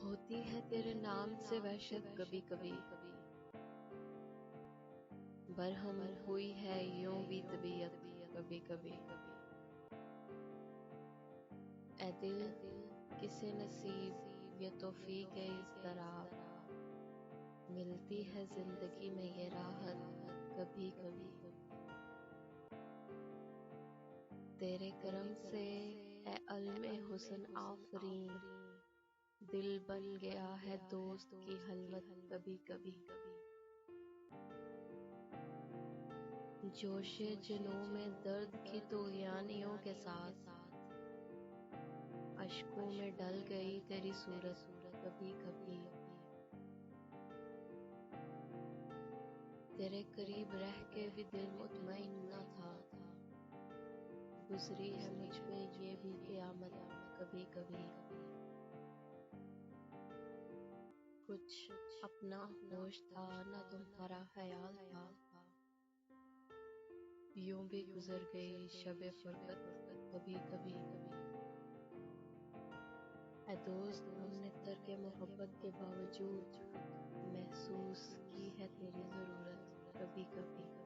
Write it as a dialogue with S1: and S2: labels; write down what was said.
S1: ہوتی ہے تیرے نام سے وحشت کبھی کبھی، برہم ہوئی ہے یوں بھی طبیعت کبھی کبھی۔ اے دل کسے نصیب یہ توفیق اضطراب، ملتی ہے زندگی میں یہ راحت کبھی کبھی۔ تیرے کرم سے اے علم حسن آفرین، دل بن گیا ہے دوست کی خلوت کبھی کبھی۔ جوش جنوں میں درد کی طغیانیوں کے ساتھ، اشکوں میں ڈل گئی تیری صورت کبھی کبھی۔ تیرے قریب رہ کے بھی دل مطمئن نہ تھا، گزری ہے مجھ پہ یہ بھی قیامت کبھی کبھی۔ کچھ اپنا ہوش تھا نہ تمہارا خیال تھا، یوں بھی گزر گئی شب فرقت کبھی کبھی۔ اے دوست ہم نے ترک محبت کے باوجود محسوس کی ہے تیری ضرورت کبھی کبھی۔